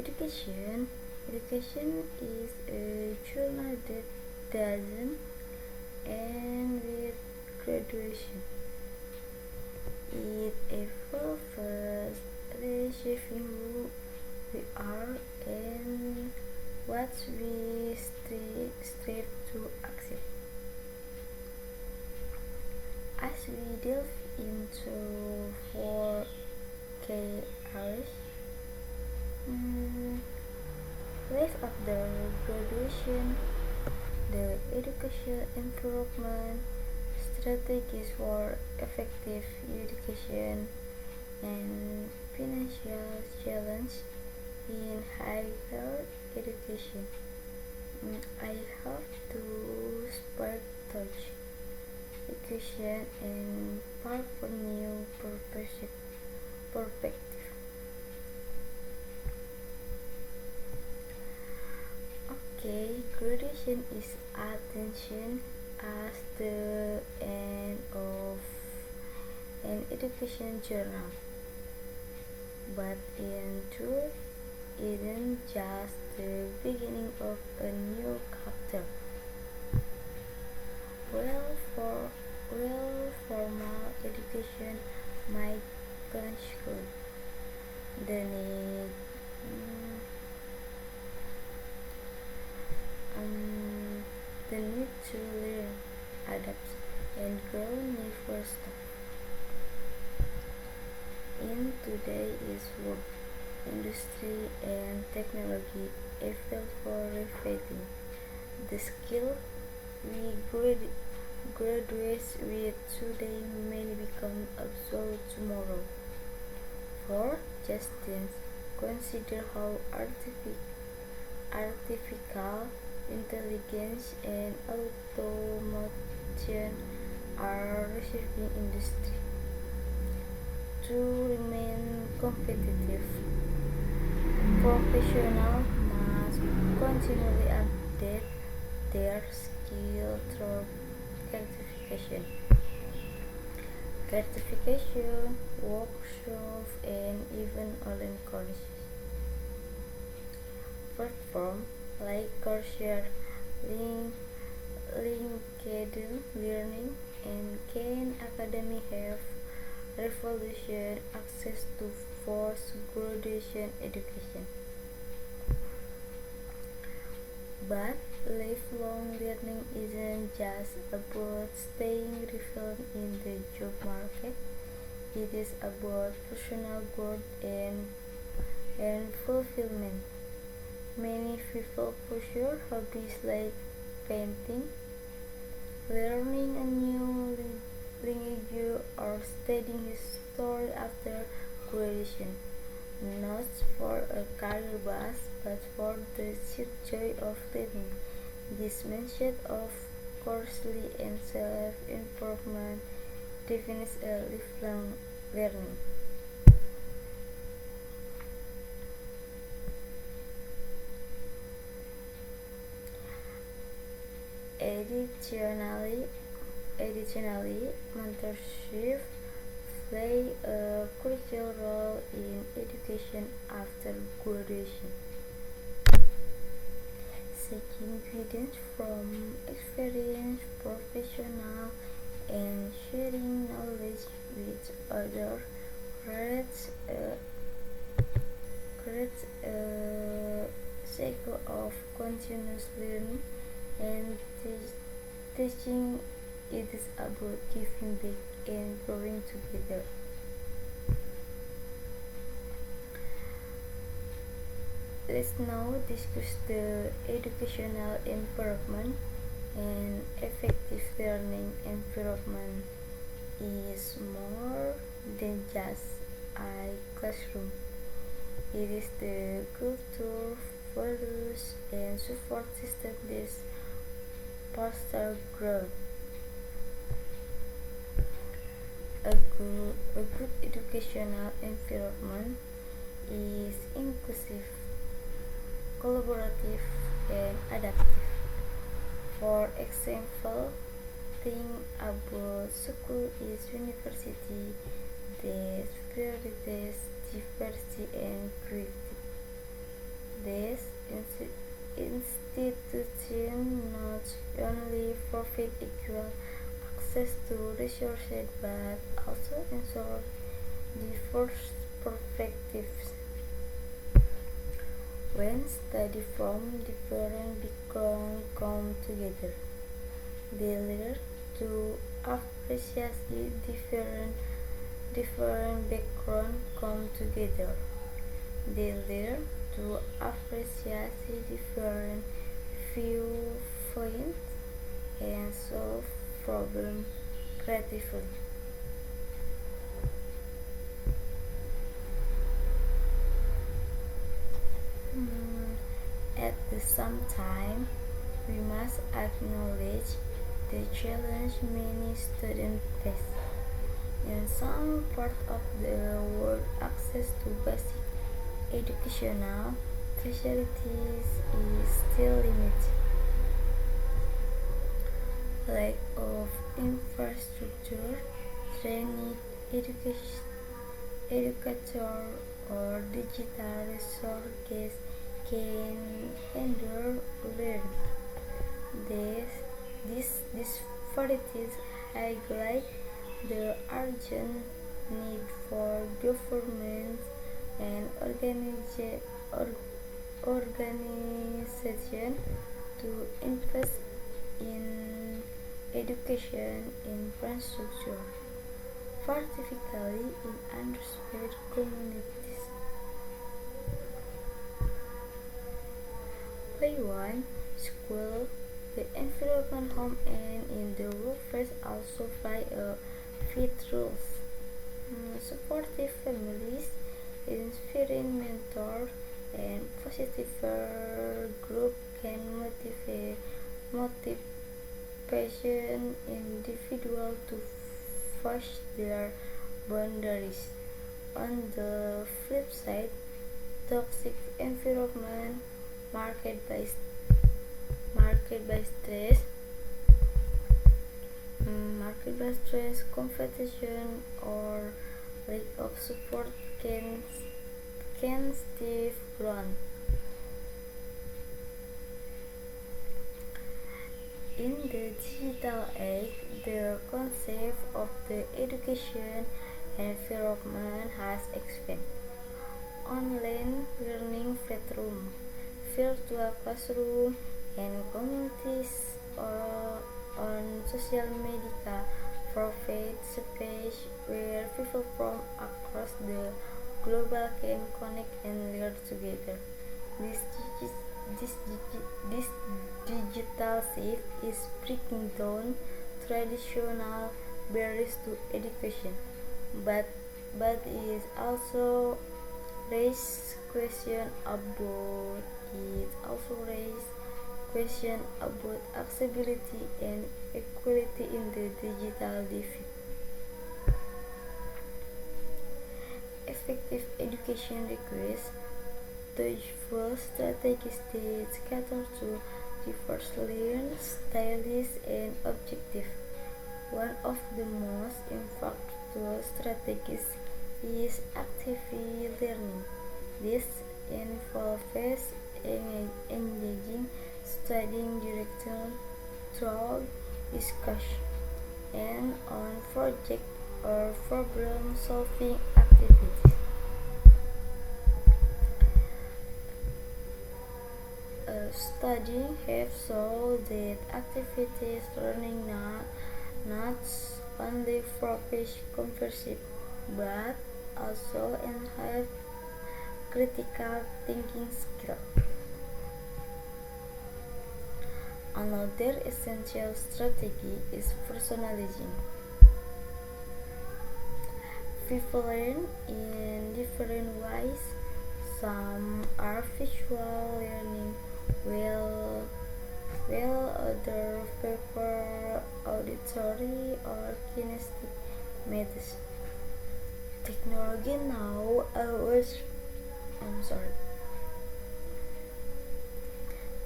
Education. Education is a journey that doesn't end with graduation. It evolves, reshaping who we are and what we strive to accept. As we delve into 4K hours, mm, life after graduation, the education improvement, strategies for effective education, and financial challenge in higher education. I have to spark touch education and powerful new perspective. Okay, graduation is attention as the end of an education journey, but in truth, it isn't just the beginning of a new chapter. Well, for formal education might conclude the need um, the need to learn, adapt, and grow never stop. In today's work, industry and technology evolve for reflecting the skill we graduates with today may become obsolete tomorrow. For instance, consider how artificial intelligence and automation are reshaping industry. To remain competitive, professionals must continually update their skill through certification, workshops, and even online courses. Platforms like Coursera, Link, LinkedIn Learning, and Khan Academy have revolutionized access to post-graduation education. But lifelong learning isn't just about staying relevant in the job market. It is about personal growth and fulfillment. Many people pursue hobbies like painting, learning a new language, or studying history after graduation, not for a career buzz, but for the sheer joy of living. This mindset of course and self-improvement defines a lifelong learning. Additionally, mentorship play a crucial role in education after graduation. Seeking guidance from experienced professionals and sharing knowledge with others creates a cycle of continuous learning and teaching. It is about giving back and growing together. Let's now discuss the educational environment. And effective learning environment is more than just a classroom. It is the culture, values, and support system that foster growth. A good educational environment is inclusive, collaborative, and adaptive. For example, think about school is university that prioritizes diversity and creativity. institution not only provide equal access to resources but also ensure diverse perspectives. When study from different backgrounds come together, they learn to appreciate different backgrounds come together. They learn to appreciate different viewpoints and solve problems creatively. At the same time, we must acknowledge the challenge many students face. In some parts of the world, access to basic educational facilities is still limited. Lack of infrastructure, trained educator, or digital resources can hinder learning. These disparities highlight the urgent need for governments and organizations to invest in education infrastructure, particularly in underserved communities. Beyond school, the environment, home, and in the workplace also play a vital role. Supportive families, inspiring mentors, and positive group can motivation individual to push their boundaries. On the flip side, toxic environment marked by stress, competition, or lack of support can stiff growth. In the digital age, the concept of the education environment has expanded. Online learning platform, virtual classroom, and communities on social media provide space where people from across the global can connect and learn together. This, this, this digital shift is breaking down traditional barriers to education, but is also raise question about accessibility and equality in the digital divide. Effective education requires thoughtful strategies that cater to diverse learners, styles, and objectives. One of the most impactful strategies is active learning. This involves engaging studying directly through discussion and on project or problem-solving activities. Study have shown that activities learning not only focus concepts but also enhance critical thinking skill. Another essential strategy is personalizing. People learn in different ways. Some are visual learning, while others prefer auditory or kinesthetic methods. Technology now allows I'm sorry.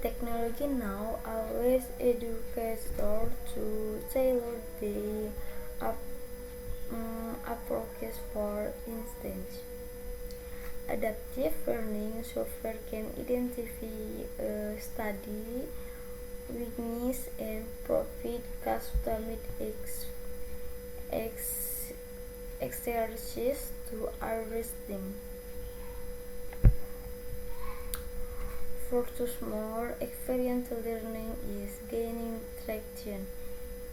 Technology now allows educators to tailor the approaches. For instance, Adaptive learning software can identify a study weakness and provide customized exercises to address them. Furthermore, experiential learning is gaining traction.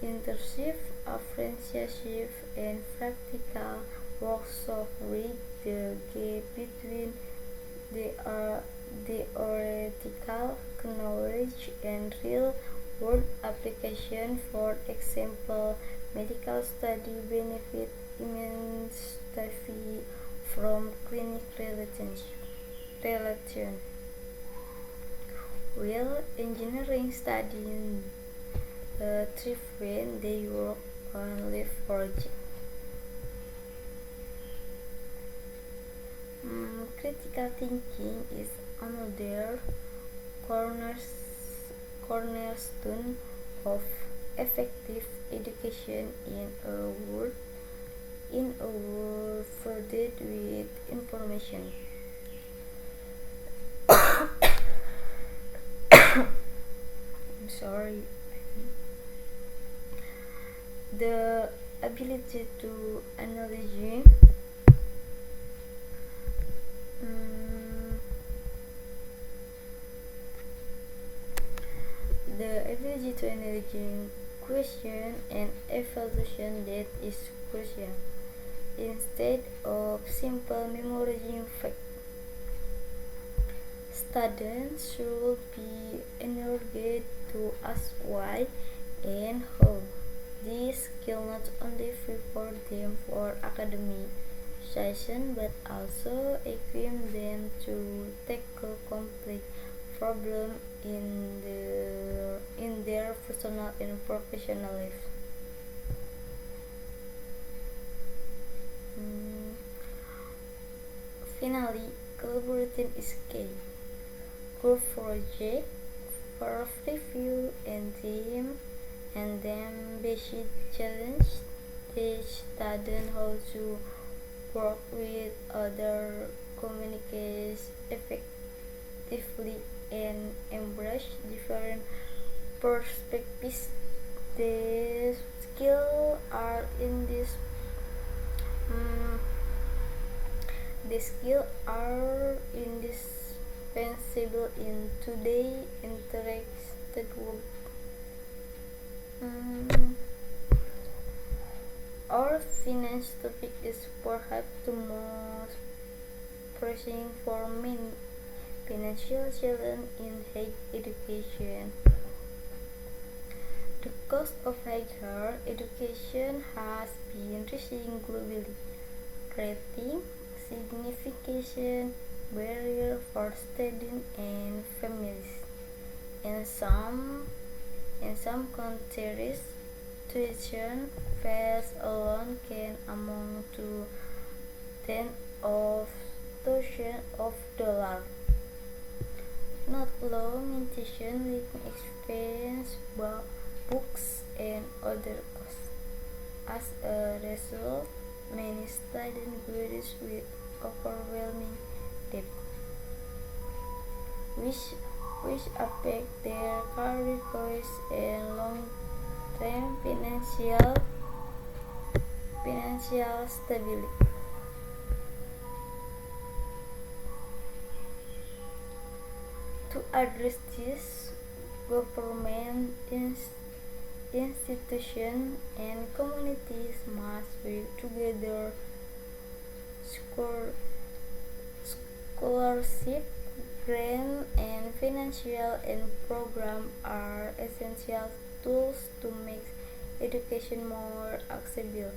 Internship, apprenticeship, and practical workshops bridge the gap between the theoretical knowledge and real-world application. For example, medical study benefit immensely from clinical relation, while engineering study thrive when they work on live projects. Critical thinking is another cornerstone of effective education in a world flooded with information. I'm sorry. The ability to analyze the ability to analyze question and evaluation that is crucial. Instead of simple memorizing facts, students should be encouraged to ask why and how. This skill not only prepare them for academic session but also equip them to tackle complex problems in their personal and professional life. Finally, collaborating is key. Group project, for review and team and then basic challenge teach students how to work with other, communicate effectively, and embrace different perspectives. The skills are in this um, the skills are indispensable in today's interactive world. Our finance topic is perhaps the most pressing for many. Financial challenge in higher education. The cost of higher education has been rising globally, creating significant barrier for students and families. In some countries, tuition fees alone can amount to tens of thousands of dollars, not alone tuition, living expense, books, and other costs. As a result, many students graduate with overwhelming debt, which affect their career choice and long-term financial stability. To address this, government institutions and communities must work together. Scholarship, grant, and financial aid programs are essential tools to make education more accessible.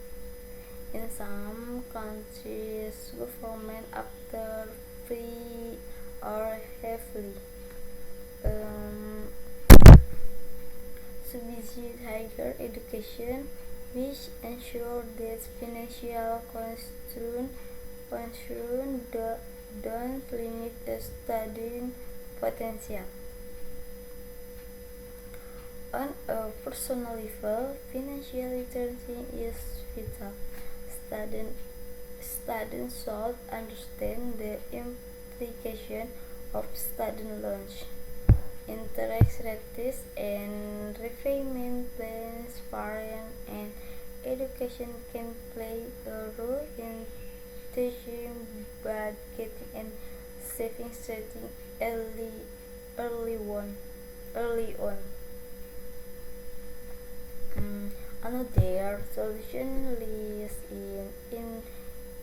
In some countries, government after free or heavily subsidize higher education, which ensure that financial constraints don't limit the studying potential. On a personal level, financial literacy is vital. students should understand the implication of student loans, interest rates, and repayment plans. Parents and education can play a role in teaching budgeting and saving strategy early on. Early on. Another solution lies in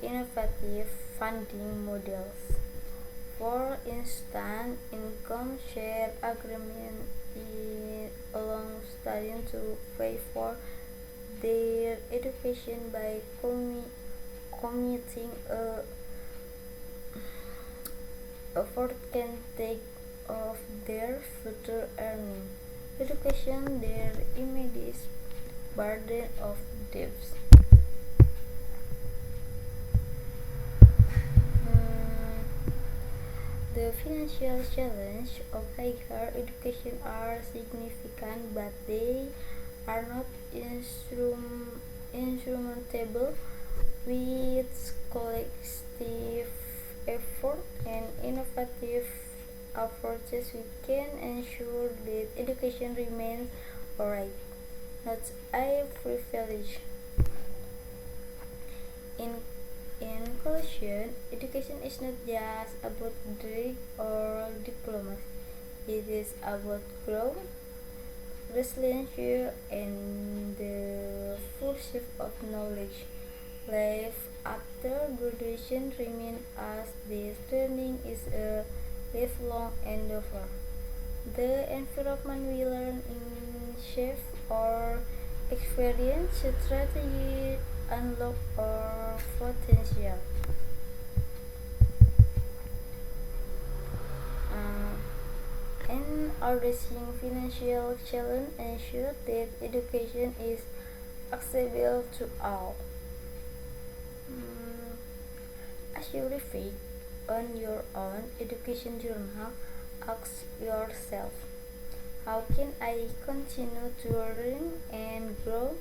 innovative funding models. For instance, income share agreement allows students to pay for their education by committing a percentage of their future earning. Education their immediate burden of debts. Hmm, The financial challenge of higher education are significant, but they are not insurmountable. With collective effort and innovative approaches, we can ensure that education remains a right, not a privilege. In In conclusion, education is not just about degree or diplomas. It is about growth, resilience, and the pursuit of knowledge. Life after graduation remains as this learning is a lifelong endeavor. The environment we learn in shape or experience strategy unlock our potential. Uh, and addressing financial challenge ensure that education is accessible to all. Mm, as you reflect on your own education journey, ask yourself, how can I continue to learn and grow?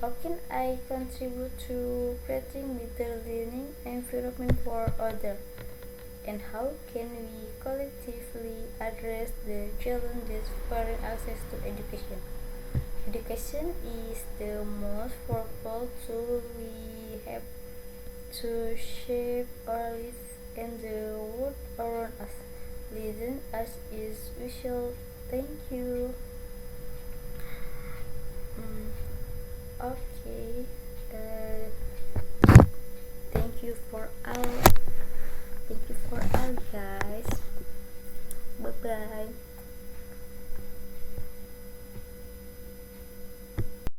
How can I contribute to creating better learning environment for others? And how can we collectively address the challenges foreign access to education? Education is the most powerful tool we have to shape our life and the world around us. Listen as is usual. Thank you. Mm, okay. Thank you for all. Thank you for all, guys. Bye bye.